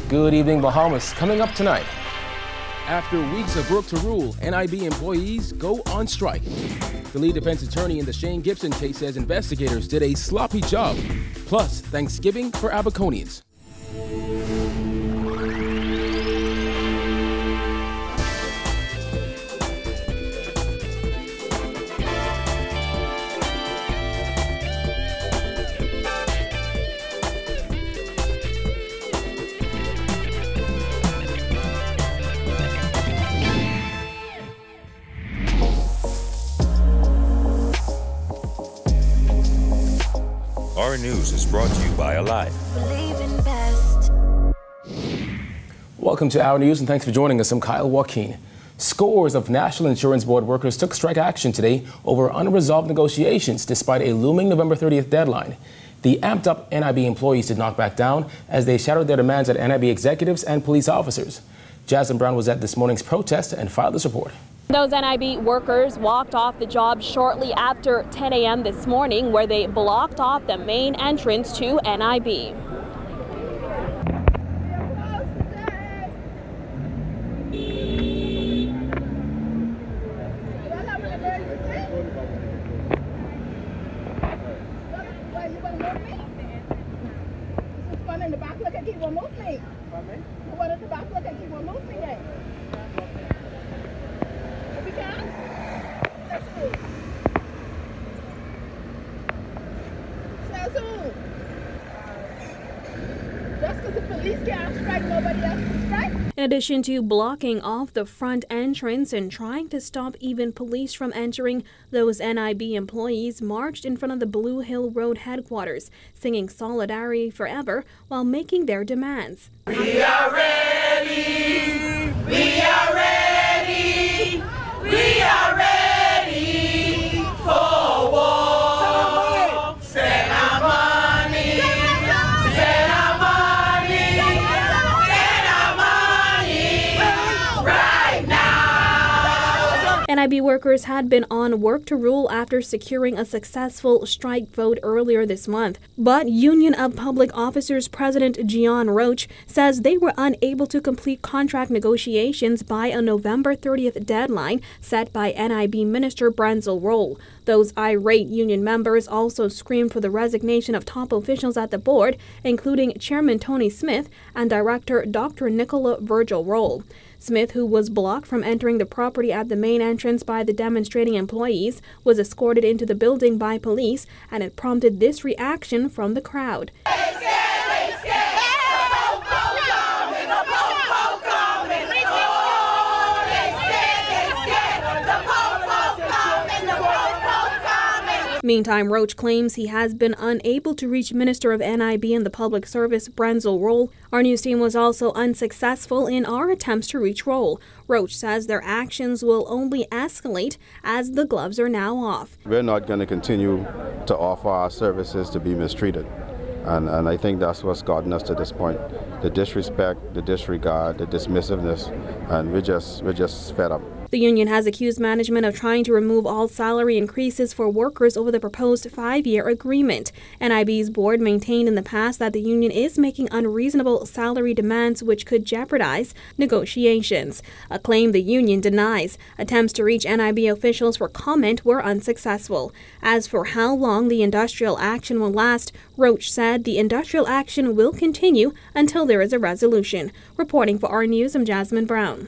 Good evening, Bahamas. Coming up tonight. After weeks of work to rule, NIB employees go on strike. The lead defense attorney in the Shane Gibson case says investigators did a sloppy job. Plus, Thanksgiving for Abaconians. Our news is brought to you by Alive. Welcome to Our News and thanks for joining us. I'm Kyle Joaquin. Scores of National Insurance Board workers took strike action today over unresolved negotiations despite a looming November 30th deadline. The amped up NIB employees did not back down as they shouted their demands at NIB executives and police officers. Jasmine Brown was at this morning's protest and filed this report. Those NIB workers walked off the job shortly after 10 a.m. this morning, where they blocked off the main entrance to NIB. In addition to blocking off the front entrance and trying to stop even police from entering, those NIB employees marched in front of the Blue Hill Road headquarters, singing Solidarity Forever while making their demands. We are ready! We are ready! We are ready for war! Send our money! Send our money! Send our money right now! NIB workers had been on work to rule after securing a successful strike vote earlier this month. But Union of Public Officers President Gian Roach says they were unable to complete contract negotiations by a November 30th deadline set by NIB Minister Brenzel Roll. Those irate union members also screamed for the resignation of top officials at the board, including Chairman Tony Smith and Director Dr. Nicola Virgil Roll. Smith, who was blocked from entering the property at the main entrance by the demonstrating employees, was escorted into the building by police, and it prompted this reaction from the crowd. Meantime, Roach claims he has been unable to reach Minister of NIB and the Public Service Brenzel Roll. Our news team was also unsuccessful in our attempts to reach Roll. Roach says their actions will only escalate as the gloves are now off. We're not going to continue to offer our services to be mistreated. And I think that's what's gotten us to this point. The disrespect, the disregard, the dismissiveness, and we're just fed up. The union has accused management of trying to remove all salary increases for workers over the proposed 5-year agreement. NIB's board maintained in the past that the union is making unreasonable salary demands which could jeopardize negotiations, a claim the union denies. Attempts to reach NIB officials for comment were unsuccessful. As for how long the industrial action will last, Roach said the industrial action will continue until there is a resolution. Reporting for our news, I'm Jasmine Brown.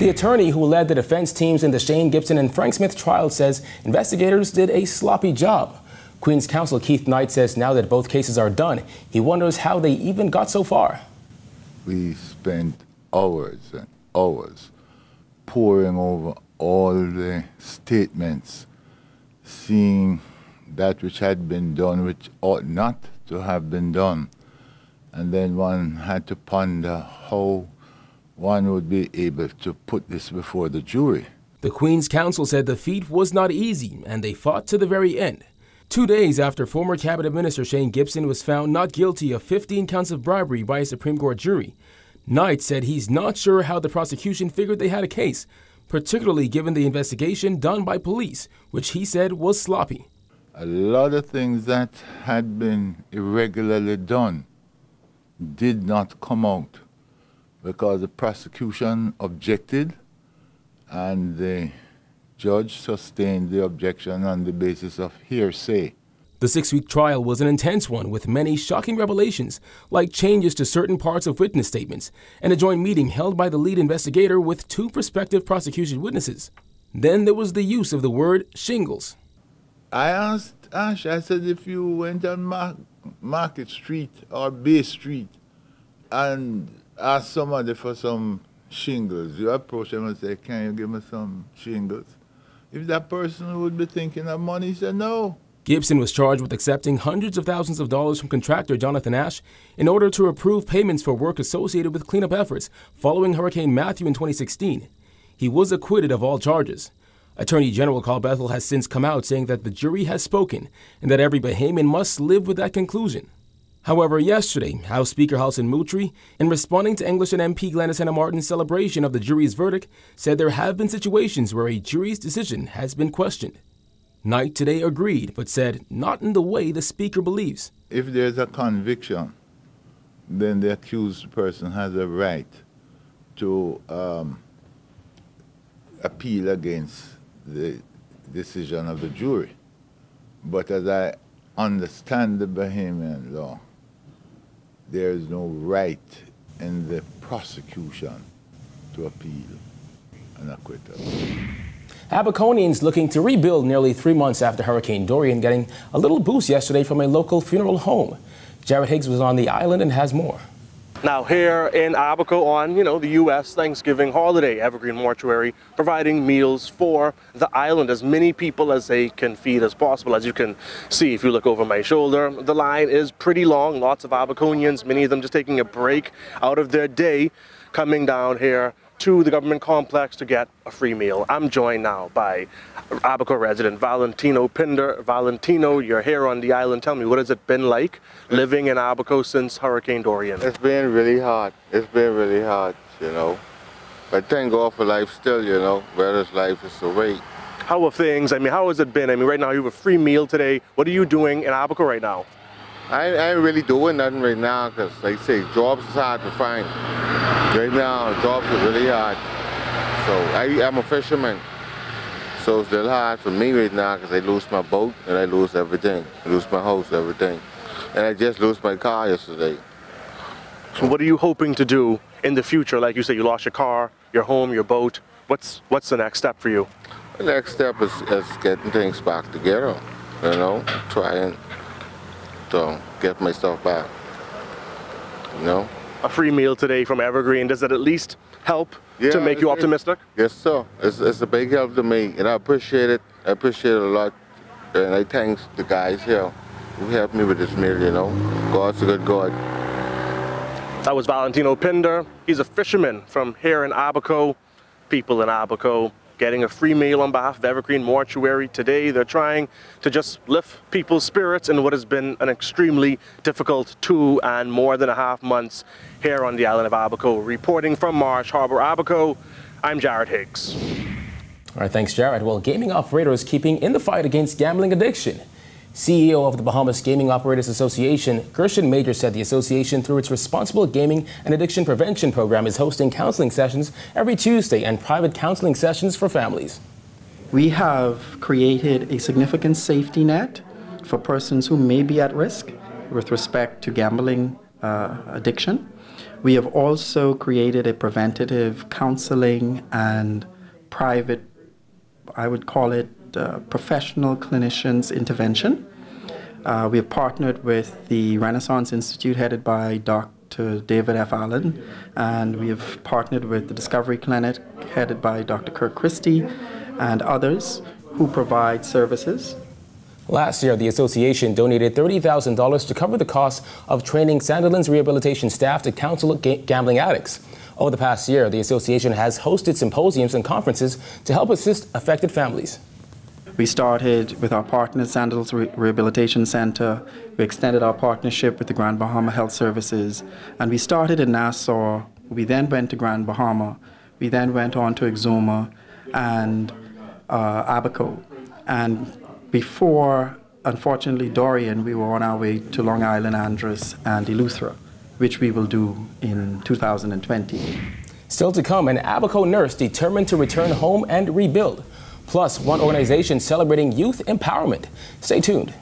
The attorney who led the defense teams in the Shane Gibson and Frank Smith trial says investigators did a sloppy job. Queen's Counsel Keith Knight says now that both cases are done, he wonders how they even got so far. We spent hours and hours poring over all the statements, seeing that which had been done, which ought not to have been done. And then one had to ponder how one would be able to put this before the jury. The Queen's Counsel said the feat was not easy and they fought to the very end. 2 days after former Cabinet Minister Shane Gibson was found not guilty of 15 counts of bribery by a Supreme Court jury, Knight said he's not sure how the prosecution figured they had a case, particularly given the investigation done by police, which he said was sloppy. A lot of things that had been irregularly done did not come out. because the prosecution objected and the judge sustained the objection on the basis of hearsay. The 6-week trial was an intense one with many shocking revelations, like changes to certain parts of witness statements and a joint meeting held by the lead investigator with 2 prospective prosecution witnesses. Then there was the use of the word shingles. I asked Ash, I said, if you went on Market Street or Bay Street and asked somebody for some shingles, you approach them and say, can you give me some shingles? If that person would be thinking of money, he said no. Gibson was charged with accepting hundreds of thousands of dollars from contractor Jonathan Ash in order to approve payments for work associated with cleanup efforts following Hurricane Matthew in 2016. He was acquitted of all charges. Attorney General Carl Bethel has since come out saying that the jury has spoken and that every Bahamian must live with that conclusion. However, yesterday, House Speaker Halson Moutry, in responding to English and MP Glenna Santa Martin's celebration of the jury's verdict, said there have been situations where a jury's decision has been questioned. Knight today agreed, but said not in the way the Speaker believes. If there's a conviction, then the accused person has a right to appeal against the decision of the jury. But as I understand the Bahamian law, there is no right in the prosecution to appeal an acquittal. Abaconians looking to rebuild nearly 3 months after Hurricane Dorian, getting a little boost yesterday from a local funeral home. Jared Higgs was on the island and has more. Now here in Abaco on, the U.S. Thanksgiving holiday, Evergreen Mortuary providing meals for the island, as many people as they can feed as possible. As you can see, if you look over my shoulder, the line is pretty long. Lots of Abaconians, many of them just taking a break out of their day, coming down here to the government complex to get a free meal. I'm joined now by Abaco resident Valentino Pinder. Valentino, you're here on the island. Tell me, what has it been like living in Abaco since Hurricane Dorian? It's been really hard. It's been really hard, But thank God for life still, Whereas life is so great. How are things? How has it been? Right now you have a free meal today. What are you doing in Abaco right now? I ain't really doing nothing right now because, like I say, jobs is hard to find. Right now, jobs are really hard. So I'm a fisherman. So it's still hard for me right now because I lose my boat and I lose everything. I lose my house, everything. And I just lost my car yesterday. So what are you hoping to do in the future? Like you said, you lost your car, your home, your boat. What's the next step for you? The next step is getting things back together, trying to get myself back, A free meal today from Evergreen, does that at least help to make you optimistic? Yes, sir. It's a big help to me, and I appreciate it. I appreciate it a lot, and I thank the guys here who helped me with this meal, God's a good God. That was Valentino Pinder. He's a fisherman from here in Abaco. People in Abaco getting a free meal on behalf of Evergreen Mortuary today. They're trying to just lift people's spirits in what has been an extremely difficult 2 and more than a half months here on the island of Abaco. Reporting from Marsh Harbor, Abaco, I'm Jared Higgs. All right, thanks, Jared. Well, gaming operators keeping in the fight against gambling addiction. CEO of the Bahamas Gaming Operators Association, Gershon Major, said the association, through its Responsible Gaming and Addiction Prevention program, is hosting counseling sessions every Tuesday and private counseling sessions for families. We have created a significant safety net for persons who may be at risk with respect to gambling addiction. We have also created a preventative counseling and private, I would call it, professional clinicians intervention. We have partnered with the Renaissance Institute headed by Dr. David F. Allen, and we have partnered with the Discovery Clinic headed by Dr. Kirk Christie and others who provide services. Last year, the association donated $30,000 to cover the cost of training Sandilands rehabilitation staff to counsel gambling addicts. Over the past year, the association has hosted symposiums and conferences to help assist affected families. We started with our partner, Sandilands Rehabilitation Center. We extended our partnership with the Grand Bahama Health Services. And we started in Nassau. We then went to Grand Bahama. We then went on to Exuma and Abaco. And before, unfortunately, Dorian, we were on our way to Long Island, Andros, and Eleuthera. which we will do in 2020. Still to come, an Abaco nurse determined to return home and rebuild. Plus, one organization celebrating youth empowerment. Stay tuned.